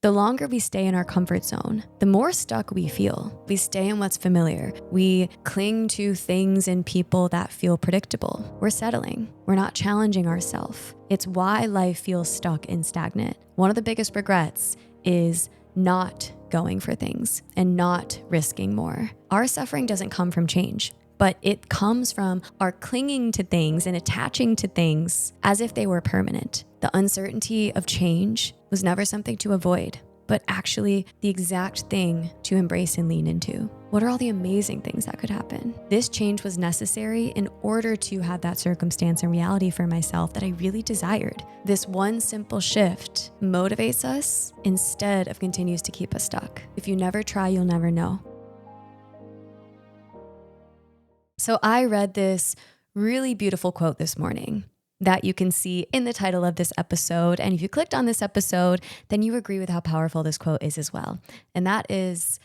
The longer we stay in our comfort zone, the more stuck we feel. We stay in what's familiar. We cling to things and people that feel predictable. We're settling. We're not challenging ourselves. It's why life feels stuck and stagnant. One of the biggest regrets is not going for things and not risking more. Our suffering doesn't come from change, but it comes from our clinging to things and attaching to things as if they were permanent. The uncertainty of change was never something to avoid, but actually the exact thing to embrace and lean into. What are all the amazing things that could happen? This change was necessary in order to have that circumstance and reality for myself that I really desired. This one simple shift motivates us instead of continues to keep us stuck. If you never try, you'll never know. So I read this really beautiful quote this morning that you can see in the title of this episode. And if you clicked on this episode, then you agree with how powerful this quote is as well. And that is,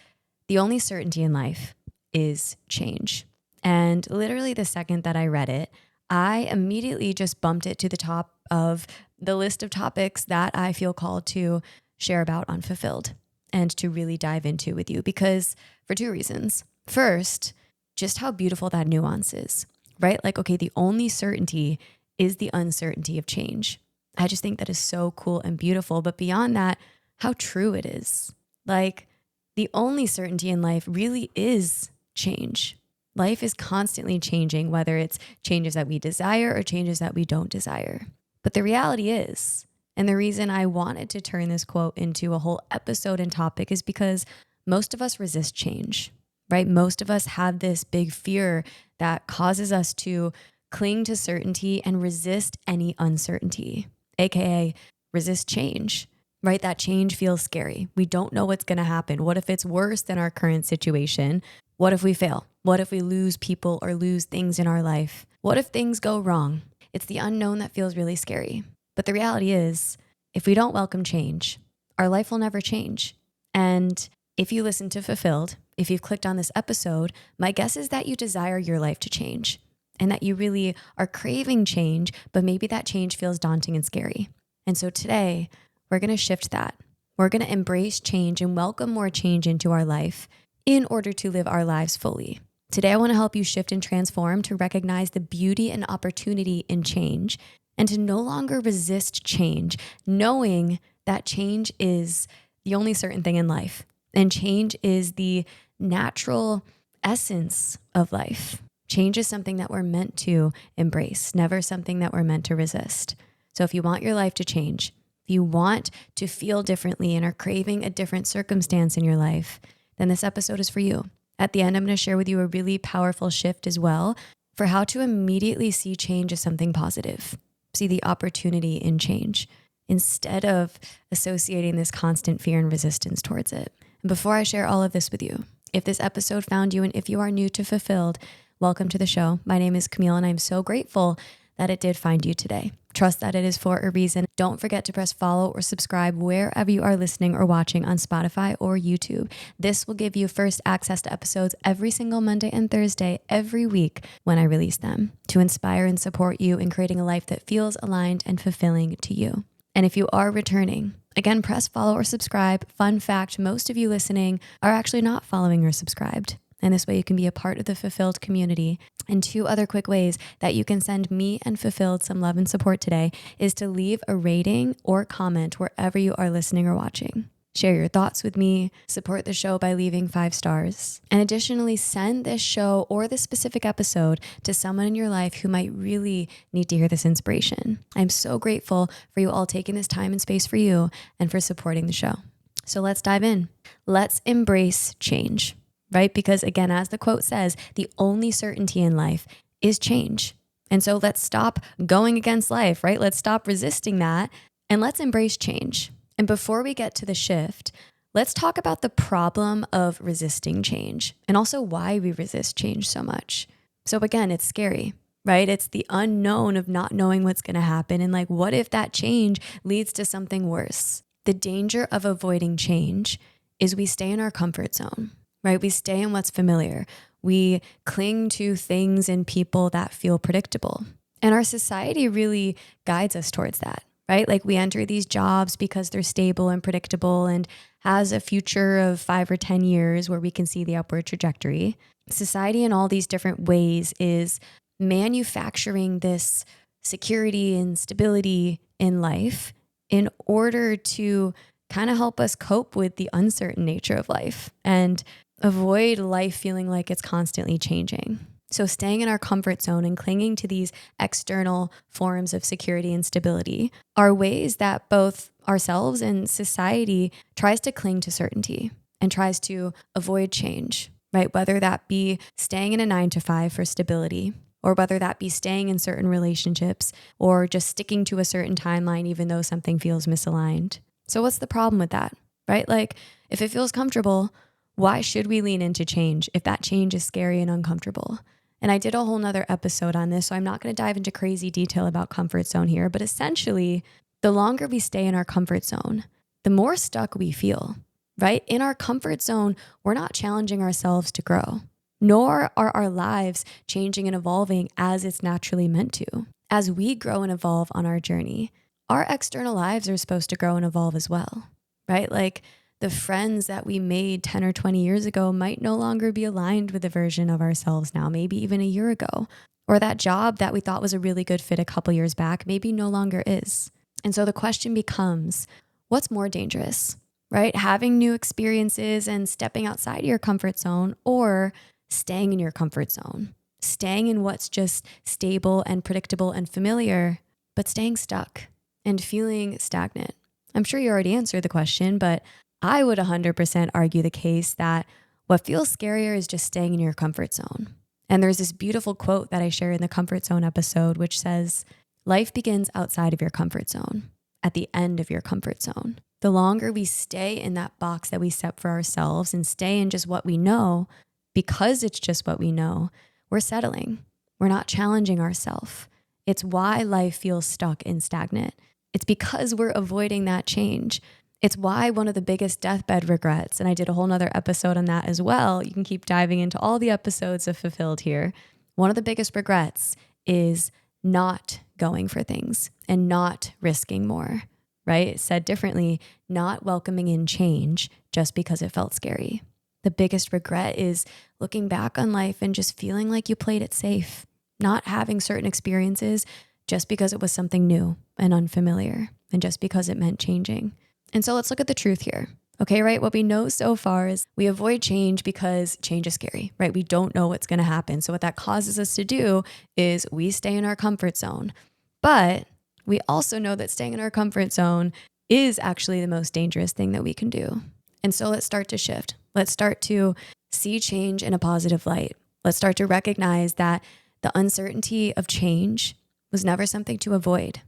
the only certainty in life is change. And literally the second that I read it, I immediately just bumped it to the top of the list of topics that I feel called to share about on Fulfilled and to really dive into with you, because for two reasons. First, just how beautiful that nuance is, right? Like, okay, the only certainty is the uncertainty of change. I just think that is so cool and beautiful. But beyond that, how true it is. Like, the only certainty in life really is change. Life is constantly changing, whether it's changes that we desire or changes that we don't desire. But the reality is, and the reason I wanted to turn this quote into a whole episode and topic is because most of us resist change, right? Most of us have this big fear that causes us to cling to certainty and resist any uncertainty, AKA resist change, right? That change feels scary. We don't know what's going to happen. What if it's worse than our current situation? What if we fail? What if we lose people or lose things in our life? What if things go wrong? It's the unknown that feels really scary. But the reality is, if we don't welcome change, our life will never change. And if you listen to Fulfilled, if you've clicked on this episode, my guess is that you desire your life to change and that you really are craving change, but maybe that change feels daunting and scary. And so today, we're going to shift that. We're going to embrace change and welcome more change into our life in order to live our lives fully. Today, I want to help you shift and transform to recognize the beauty and opportunity in change and to no longer resist change, knowing that change is the only certain thing in life. And change is the natural essence of life. Change is something that we're meant to embrace, never something that we're meant to resist. So if you want your life to change, if you want to feel differently and are craving a different circumstance in your life, then this episode is for you. At the end, I'm going to share with you a really powerful shift as well for how to immediately see change as something positive. See the opportunity in change instead of associating this constant fear and resistance towards it. And before I share all of this with you, if this episode found you and if you are new to Fulfilled, welcome to the show. My name is Camille and I'm so grateful that it did find you today. Trust that it is for a reason. Don't forget to press follow or subscribe wherever you are listening or watching on Spotify or YouTube. This will give you first access to episodes every single Monday and Thursday every week when I release them to inspire and support you in creating a life that feels aligned and fulfilling to you. And if you are returning, again, press follow or subscribe. Fun fact, most of you listening are actually not following or subscribed. And this way you can be a part of the Fulfilled community. And two other quick ways that you can send me and Fulfilled some love and support today is to leave a rating or comment wherever you are listening or watching. Share your thoughts with me, support the show by leaving 5 stars, and additionally send this show or this specific episode to someone in your life who might really need to hear this inspiration. I'm so grateful for you all taking this time and space for you and for supporting the show. So let's dive in. Let's embrace change, right? Because again, as the quote says, the only certainty in life is change. And so let's stop going against life, right? Let's stop resisting that and let's embrace change. And before we get to the shift, let's talk about the problem of resisting change and also why we resist change so much. So again, it's scary, right? It's the unknown of not knowing what's going to happen. And like, what if that change leads to something worse? The danger of avoiding change is we stay in our comfort zone, right? We stay in what's familiar. We cling to things and people that feel predictable. And our society really guides us towards that. right? Like we enter these jobs because they're stable and predictable and has a future of 5 or 10 years where we can see the upward trajectory. Society in all these different ways is manufacturing this security and stability in life in order to kind of help us cope with the uncertain nature of life and avoid life feeling like it's constantly changing. So staying in our comfort zone and clinging to these external forms of security and stability are ways that both ourselves and society tries to cling to certainty and tries to avoid change, right? Whether that be staying in a 9 to 5 for stability, or whether that be staying in certain relationships or just sticking to a certain timeline, even though something feels misaligned. So what's the problem with that, right? Like if it feels comfortable, why should we lean into change if that change is scary and uncomfortable? And I did a whole nother episode on this, so I'm not going to dive into crazy detail about comfort zone here, but essentially the longer we stay in our comfort zone, the more stuck we feel, right? In our comfort zone, we're not challenging ourselves to grow, nor are our lives changing and evolving as it's naturally meant to. As we grow and evolve on our journey, our external lives are supposed to grow and evolve as well, right? Like the friends that we made 10 or 20 years ago might no longer be aligned with the version of ourselves now, maybe even a year ago. Or that job that we thought was a really good fit a couple years back, maybe no longer is. And so the question becomes, what's more dangerous, right? Having new experiences and stepping outside your comfort zone, or staying in your comfort zone, staying in what's just stable and predictable and familiar, but staying stuck and feeling stagnant. I'm sure you already answered the question, but I would 100% argue the case that what feels scarier is just staying in your comfort zone. And there's this beautiful quote that I share in the comfort zone episode, which says, life begins outside of your comfort zone, at the end of your comfort zone. The longer we stay in that box that we set for ourselves and stay in just what we know, because it's just what we know, we're settling. We're not challenging ourselves. It's why life feels stuck and stagnant. It's because we're avoiding that change. It's why one of the biggest deathbed regrets, and I did a whole nother episode on that as well. You can keep diving into all the episodes of Fulfilled here. One of the biggest regrets is not going for things and not risking more, right? Said differently, not welcoming in change just because it felt scary. The biggest regret is looking back on life and just feeling like you played it safe, not having certain experiences just because it was something new and unfamiliar and just because it meant changing. And so let's look at the truth here. Okay, right? What we know so far is we avoid change because change is scary, right? We don't know what's going to happen. So what that causes us to do is we stay in our comfort zone. But we also know that staying in our comfort zone is actually the most dangerous thing that we can do. And so let's start to shift. Let's start to see change in a positive light. Let's start to recognize that the uncertainty of change was never something to avoid,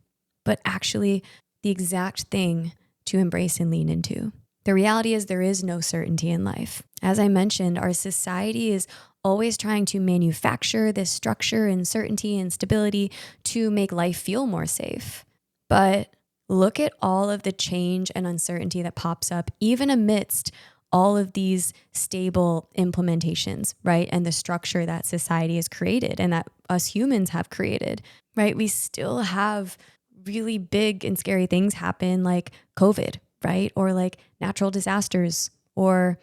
but actually the exact thing to embrace and lean into. The reality is there is no certainty in life. As I mentioned, our society is always trying to manufacture this structure and certainty and stability to make life feel more safe. But look at all of the change and uncertainty that pops up, even amidst all of these stable implementations, right? And the structure that society has created and that us humans have created, right? We still have really big and scary things happen like COVID, right? Or like natural disasters or,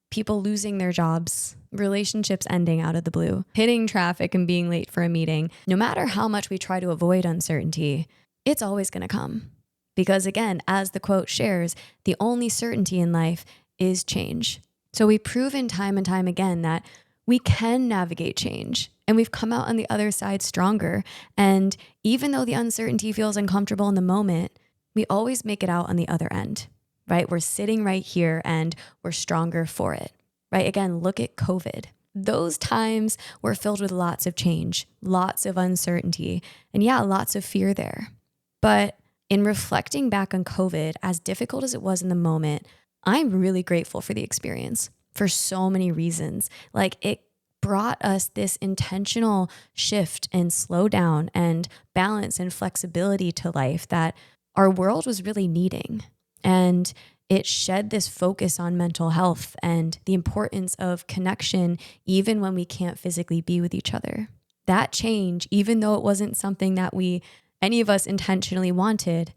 people losing their jobs, relationships ending out of the blue, hitting traffic and being late for a meeting. No matter how much we try to avoid uncertainty, it's always going to come. Because again, as the quote shares, the only certainty in life is change. So we've proven time and time again that we can navigate change and we've come out on the other side stronger. And even though the uncertainty feels uncomfortable in the moment, we always make it out on the other end, right? We're sitting right here and we're stronger for it, right? Again, look at COVID. Those times were filled with lots of change, lots of uncertainty, and lots of fear there. But in reflecting back on COVID, as difficult as it was in the moment, I'm really grateful for the experience for so many reasons. Like it brought us this intentional shift and slowdown and balance and flexibility to life that our world was really needing. And it shed this focus on mental health and the importance of connection, even when we can't physically be with each other. That change, even though it wasn't something that we any of us intentionally wanted,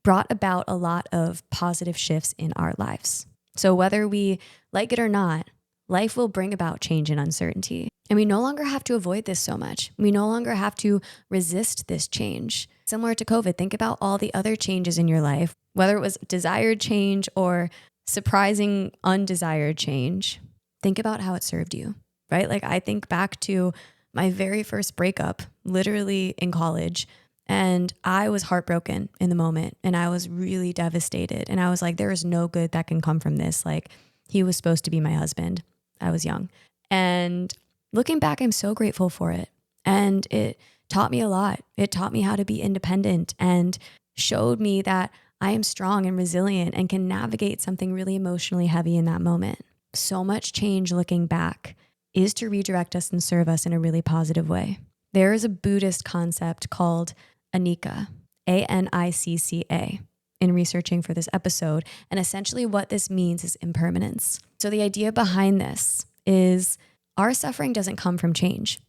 brought about a lot of positive shifts in our lives. So whether we like it or not, life will bring about change and uncertainty. And we no longer have to avoid this so much. We no longer have to resist this change. Similar to COVID, think about all the other changes in your life, whether it was desired change or surprising undesired change. Think about how it served you, right? Like I think back to my very first breakup, literally in college, and I was heartbroken in the moment and I was really devastated. And I was like, there is no good that can come from this. Like he was supposed to be my husband. I was young. And looking back, I'm so grateful for it. And it taught me a lot. It taught me how to be independent and showed me that I am strong and resilient and can navigate something really emotionally heavy in that moment. So much change looking back is to redirect us and serve us in a really positive way. There is a Buddhist concept called Anicca, Anicca, in researching for this episode. And essentially what this means is impermanence. So the idea behind this is our suffering doesn't come from change,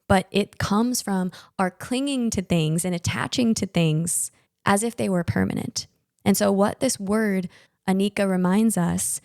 but it comes from our clinging to things and attaching to things as if they were permanent. And so what this word Anicca reminds us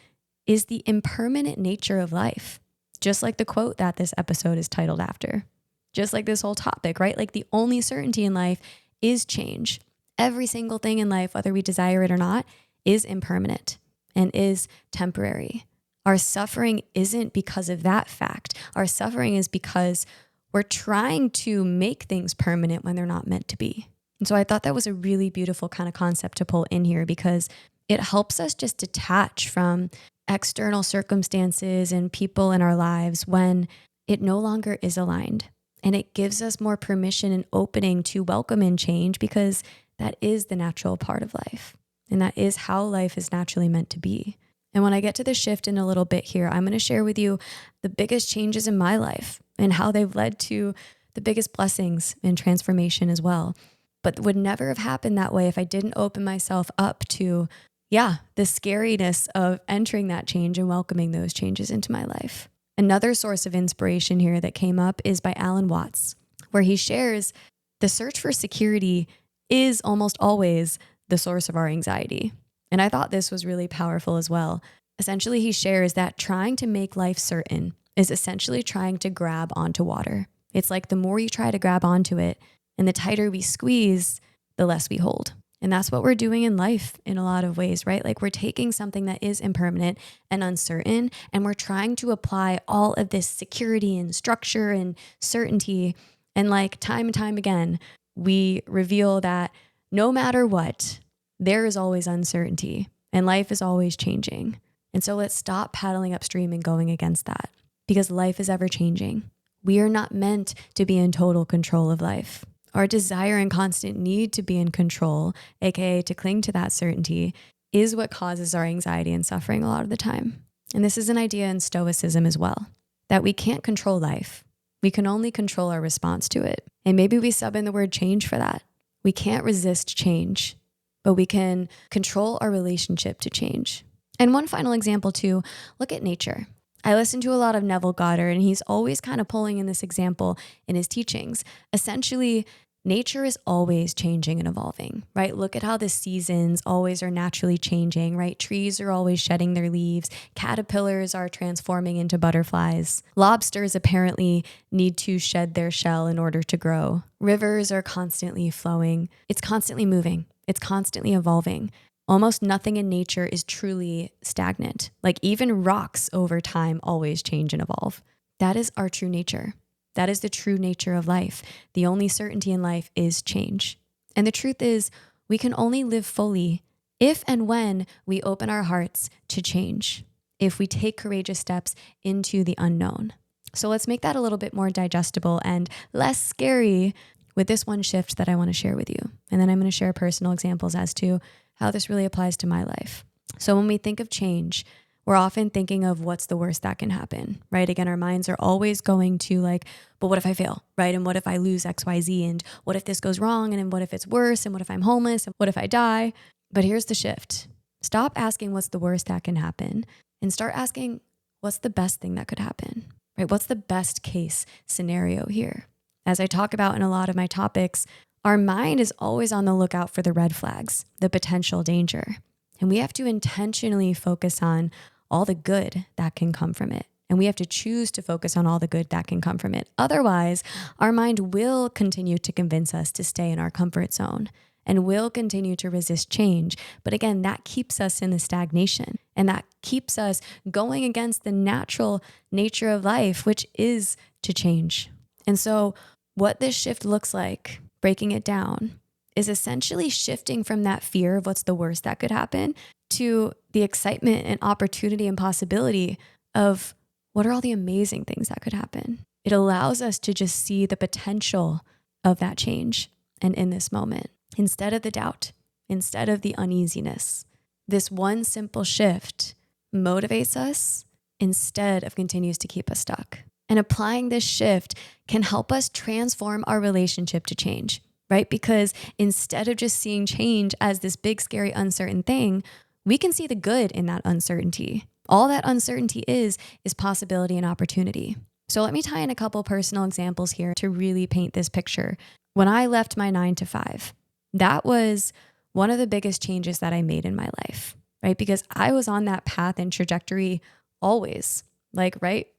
is the impermanent nature of life, just like the quote that this episode is titled after, just like this whole topic, right? Like the only certainty in life is change. Every single thing in life, whether we desire it or not, is impermanent and is temporary. Our suffering isn't because of that fact. Our suffering is because we're trying to make things permanent when they're not meant to be. And so I thought that was a really beautiful kind of concept to pull in here because it helps us just detach from external circumstances and people in our lives when it no longer is aligned. And it gives us more permission and opening to welcome in change because that is the natural part of life. And that is how life is naturally meant to be. And when I get to the shift in a little bit here, I'm going to share with you the biggest changes in my life and how they've led to the biggest blessings and transformation as well. But would never have happened that way if I didn't open myself up to, the scariness of entering that change and welcoming those changes into my life. Another source of inspiration here that came up is by Alan Watts, where he shares the search for security is almost always the source of our anxiety. And I thought this was really powerful as well. Essentially, he shares that trying to make life certain is essentially trying to grab onto water. It's like the more you try to grab onto it and the tighter we squeeze, the less we hold. And that's what we're doing in life in a lot of ways, right? Like we're taking something that is impermanent and uncertain, and we're trying to apply all of this security and structure and certainty. And like time and time again, we reveal that no matter what, there is always uncertainty and life is always changing. And so let's stop paddling upstream and going against that because life is ever changing. We are not meant to be in total control of life. Our desire and constant need to be in control, aka to cling to that certainty, is what causes our anxiety and suffering a lot of the time. And this is an idea in Stoicism as well, that we can't control life. We can only control our response to it. And maybe we sub in the word change for that. We can't resist change, but we can control our relationship to change. And one final example too, look at nature. I listen to a lot of Neville Goddard, and he's always kind of pulling in this example in his teachings. Essentially, nature is always changing and evolving, right? Look at how the seasons always are naturally changing, right? Trees are always shedding their leaves. Caterpillars are transforming into butterflies. Lobsters apparently need to shed their shell in order to grow. Rivers are constantly flowing. It's constantly moving. It's constantly evolving. Almost nothing in nature is truly stagnant. Like even rocks over time always change and evolve. That is our true nature. That is the true nature of life. The only certainty in life is change. And the truth is, we can only live fully if and when we open our hearts to change, if we take courageous steps into the unknown. So let's make that a little bit more digestible and less scary with this one shift that I want to share with you. And then I'm going to share personal examples as to how this really applies to my life. So when we think of change, we're often thinking of what's the worst that can happen, right? Again, our minds are always going to like, but what if I fail, right? And what if I lose XYZ? And what if this goes wrong? And then what if it's worse? And what if I'm homeless? And what if I die? But here's the shift. Stop asking what's the worst that can happen and start asking what's the best thing that could happen, right? What's the best case scenario here? As I talk about in a lot of my topics, our mind is always on the lookout for the red flags, the potential danger. And we have to intentionally focus on all the good that can come from it. And we have to choose to focus on all the good that can come from it. Otherwise, our mind will continue to convince us to stay in our comfort zone and will continue to resist change. But again, that keeps us in the stagnation, and that keeps us going against the natural nature of life, which is to change. And so what this shift looks like, breaking it down, is essentially shifting from that fear of what's the worst that could happen to the excitement and opportunity and possibility of what are all the amazing things that could happen. It allows us to just see the potential of that change and in this moment, instead of the doubt, instead of the uneasiness. This one simple shift motivates us instead of continues to keep us stuck. And applying this shift can help us transform our relationship to change, right? Because instead of just seeing change as this big, scary, uncertain thing, we can see the good in that uncertainty. All that uncertainty is possibility and opportunity. So let me tie in a couple personal examples here to really paint this picture. When I left my 9 to 5, that was one of the biggest changes that I made in my life, right? Because I was on that path and trajectory always.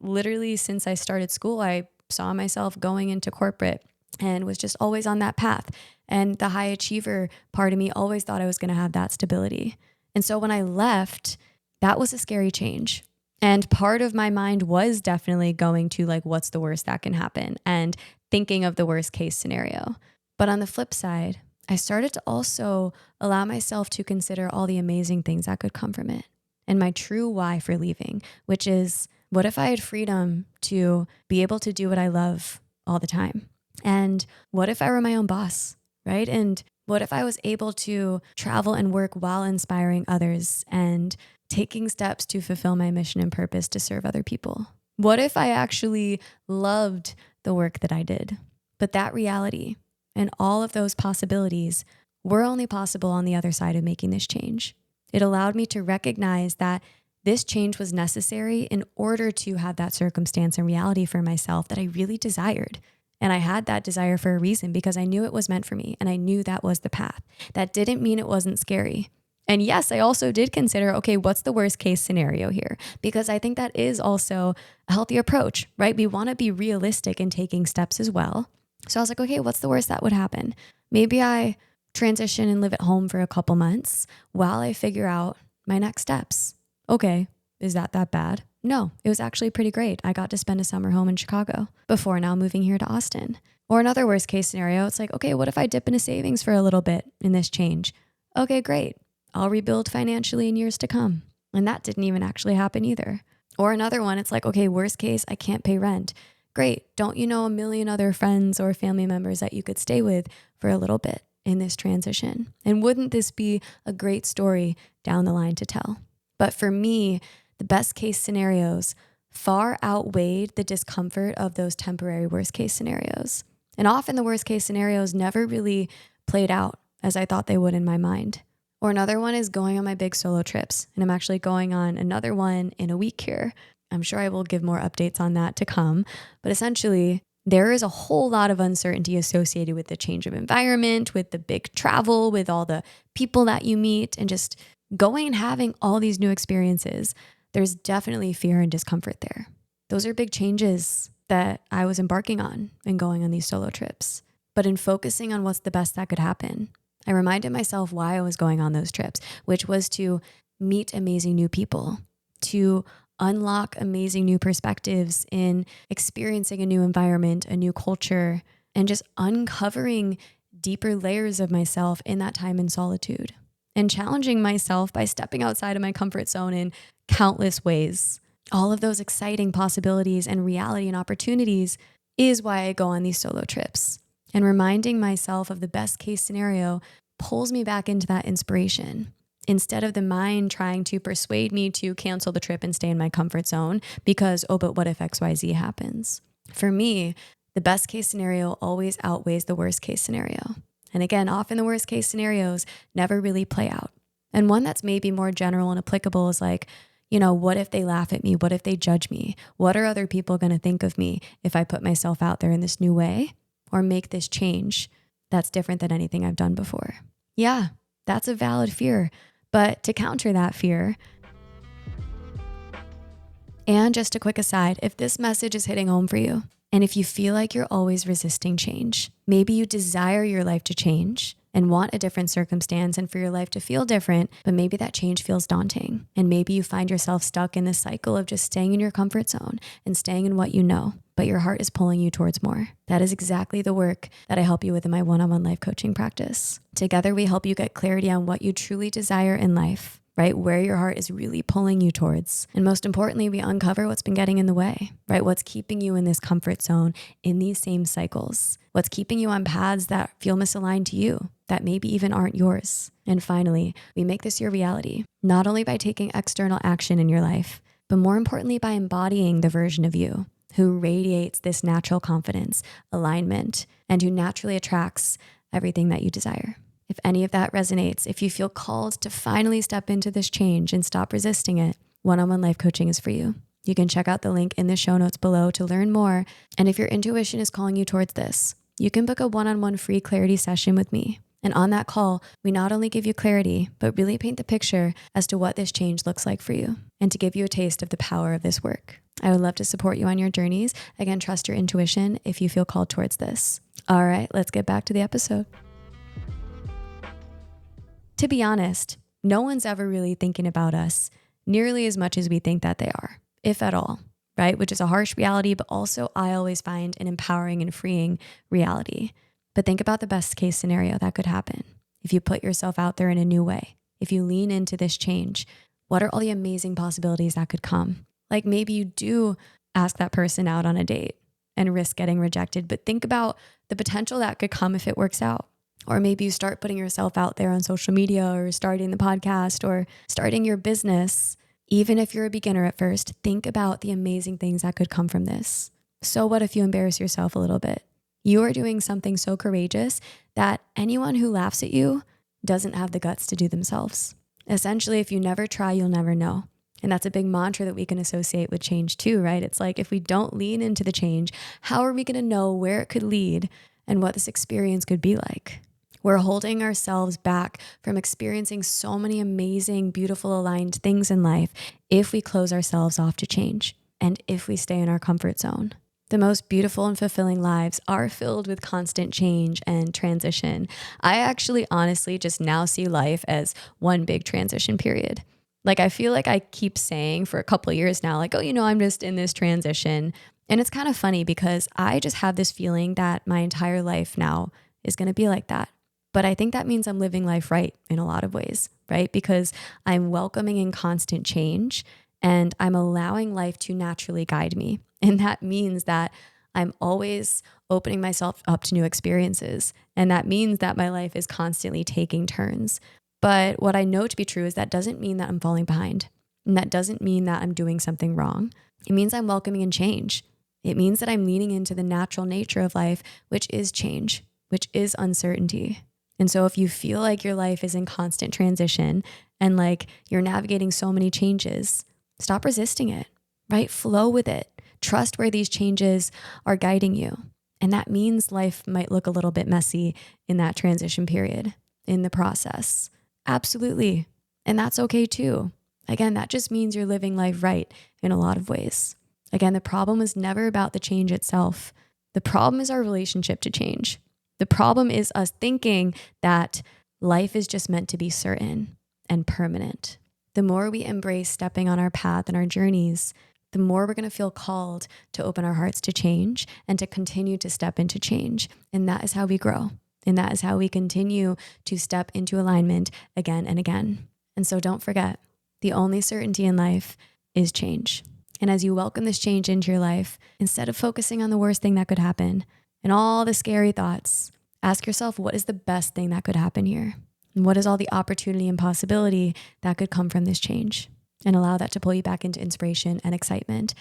Literally since I started school, I saw myself going into corporate and was just always on that path. And the high achiever part of me always thought I was going to have that stability. And so when I left, that was a scary change. And part of my mind was definitely going to what's the worst that can happen and thinking of the worst case scenario. But on the flip side, I started to also allow myself to consider all the amazing things that could come from it. And my true why for leaving, which is, what if I had freedom to be able to do what I love all the time? And what if I were my own boss, right? And what if I was able to travel and work while inspiring others and taking steps to fulfill my mission and purpose to serve other people? What if I actually loved the work that I did? But that reality and all of those possibilities were only possible on the other side of making this change. It allowed me to recognize that this change was necessary in order to have that circumstance and reality for myself that I really desired. And I had that desire for a reason, because I knew it was meant for me and I knew that was the path. That didn't mean it wasn't scary. And yes, I also did consider, okay, what's the worst case scenario here? Because I think that is also a healthy approach, right? We want to be realistic in taking steps as well. So I was like, okay, what's the worst that would happen? Maybe I transition and live at home for a couple months while I figure out my next steps. Okay, is that bad? No, it was actually pretty great. I got to spend a summer home in Chicago before now moving here to Austin. Or another worst case scenario, it's like, okay, what if I dip into savings for a little bit in this change? Okay, great. I'll rebuild financially in years to come. And that didn't even actually happen either. Or another one, it's like, okay, worst case, I can't pay rent. Great. Don't you know a million other friends or family members that you could stay with for a little bit in this transition? And wouldn't this be a great story down the line to tell? But for me, the best case scenarios far outweighed the discomfort of those temporary worst case scenarios. And often the worst case scenarios never really played out as I thought they would in my mind. Or another one is going on my big solo trips. And I'm actually going on another one in a week here. I'm sure I will give more updates on that to come. But essentially, there is a whole lot of uncertainty associated with the change of environment, with the big travel, with all the people that you meet, and just going and having all these new experiences. There's definitely fear and discomfort there. Those are big changes that I was embarking on and going on these solo trips. But in focusing on what's the best that could happen, I reminded myself why I was going on those trips, which was to meet amazing new people, to unlock amazing new perspectives in experiencing a new environment, a new culture, and just uncovering deeper layers of myself in that time in solitude, and challenging myself by stepping outside of my comfort zone in countless ways. All of those exciting possibilities and reality and opportunities is why I go on these solo trips. And reminding myself of the best case scenario pulls me back into that inspiration, instead of the mind trying to persuade me to cancel the trip and stay in my comfort zone because, oh, but what if XYZ happens? For me, the best case scenario always outweighs the worst case scenario. And again, often the worst case scenarios never really play out. And one that's maybe more general and applicable is like, what if they laugh at me? What if they judge me? What are other people going to think of me if I put myself out there in this new way or make this change? that's different than anything I've done before. Yeah, that's a valid fear. But to counter that fear, and just a quick aside, if this message is hitting home for you, and if you feel like you're always resisting change, maybe you desire your life to change and want a different circumstance and for your life to feel different, but maybe that change feels daunting. And maybe you find yourself stuck in this cycle of just staying in your comfort zone and staying in what you know, but your heart is pulling you towards more. That is exactly the work that I help you with in my one-on-one life coaching practice. Together, we help you get clarity on what you truly desire in life, right? Where your heart is really pulling you towards. And most importantly, we uncover what's been getting in the way, right? What's keeping you in this comfort zone, in these same cycles? What's keeping you on paths that feel misaligned to you, that maybe even aren't yours? And finally, we make this your reality, not only by taking external action in your life, but more importantly, by embodying the version of you who radiates this natural confidence, alignment, and who naturally attracts everything that you desire. If any of that resonates, if you feel called to finally step into this change and stop resisting it, one-on-one life coaching is for you. You can check out the link in the show notes below to learn more. And if your intuition is calling you towards this, you can book a one-on-one free clarity session with me. And on that call, we not only give you clarity, but really paint the picture as to what this change looks like for you and to give you a taste of the power of this work. I would love to support you on your journeys. Again, trust your intuition if you feel called towards this. All right, let's get back to the episode. To be honest, no one's ever really thinking about us nearly as much as we think that they are, if at all, right? Which is a harsh reality, but also I always find an empowering and freeing reality. But think about the best case scenario that could happen. If you put yourself out there in a new way, if you lean into this change, what are all the amazing possibilities that could come? Like maybe you do ask that person out on a date and risk getting rejected, but think about the potential that could come if it works out. Or maybe you start putting yourself out there on social media or starting the podcast or starting your business. Even if you're a beginner at first, think about the amazing things that could come from this. So what if you embarrass yourself a little bit? You are doing something so courageous that anyone who laughs at you doesn't have the guts to do themselves. Essentially, if you never try, you'll never know. And that's a big mantra that we can associate with change too, right? It's like if we don't lean into the change, how are we going to know where it could lead and what this experience could be like? We're holding ourselves back from experiencing so many amazing, beautiful, aligned things in life if we close ourselves off to change and if we stay in our comfort zone. The most beautiful and fulfilling lives are filled with constant change and transition. I actually honestly just now see life as one big transition period. Like I feel like I keep saying for a couple of years now, like, oh, I'm just in this transition. And it's kind of funny because I just have this feeling that my entire life now is going to be like that. But I think that means I'm living life right in a lot of ways, right? Because I'm welcoming in constant change and I'm allowing life to naturally guide me. And that means that I'm always opening myself up to new experiences. And that means that my life is constantly taking turns. But what I know to be true is that doesn't mean that I'm falling behind. And that doesn't mean that I'm doing something wrong. It means I'm welcoming in change. It means that I'm leaning into the natural nature of life, which is change, which is uncertainty. And so if you feel like your life is in constant transition and like you're navigating so many changes, stop resisting it, right? Flow with it. Trust where these changes are guiding you. And that means life might look a little bit messy in that transition period, in the process. Absolutely. And that's okay too. Again, that just means you're living life right in a lot of ways. Again, the problem is never about the change itself. The problem is our relationship to change. The problem is us thinking that life is just meant to be certain and permanent. The more we embrace stepping on our path and our journeys, the more we're going to feel called to open our hearts to change and to continue to step into change. And that is how we grow. And that is how we continue to step into alignment again and again. And so don't forget, the only certainty in life is change. And as you welcome this change into your life, instead of focusing on the worst thing that could happen and all the scary thoughts, ask yourself, what is the best thing that could happen here? And what is all the opportunity and possibility that could come from this change? And allow that to pull you back into inspiration and excitement.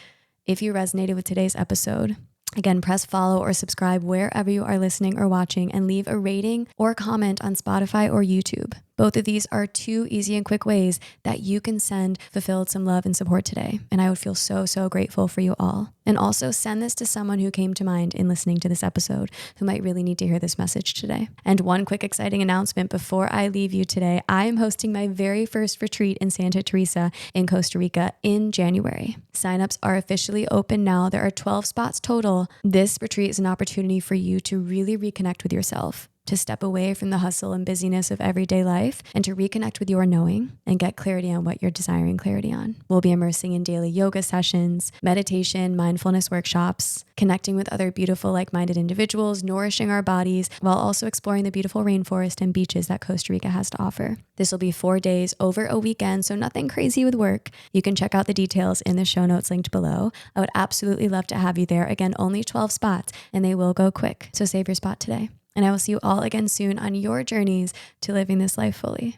If you resonated with today's episode, again, press follow or subscribe wherever you are listening or watching and leave a rating or comment on Spotify or YouTube. Both of these are 2 easy and quick ways that you can send Fulfilled some love and support today. And I would feel so, so grateful for you all. And also send this to someone who came to mind in listening to this episode who might really need to hear this message today. And one quick exciting announcement before I leave you today, I am hosting my very first retreat in Santa Teresa in Costa Rica in January. Signups are officially open now. There are 12 spots total. This retreat is an opportunity for you to really reconnect with yourself, to step away from the hustle and busyness of everyday life and to reconnect with your knowing and get clarity on what you're desiring clarity on. We'll be immersing in daily yoga sessions, meditation, mindfulness workshops, connecting with other beautiful like-minded individuals, nourishing our bodies, while also exploring the beautiful rainforest and beaches that Costa Rica has to offer. This will be 4 days over a weekend, so nothing crazy with work. You can check out the details in the show notes linked below. I would absolutely love to have you there. Again, only 12 spots and they will go quick, so save your spot today. And I will see you all again soon on your journeys to living this life fully.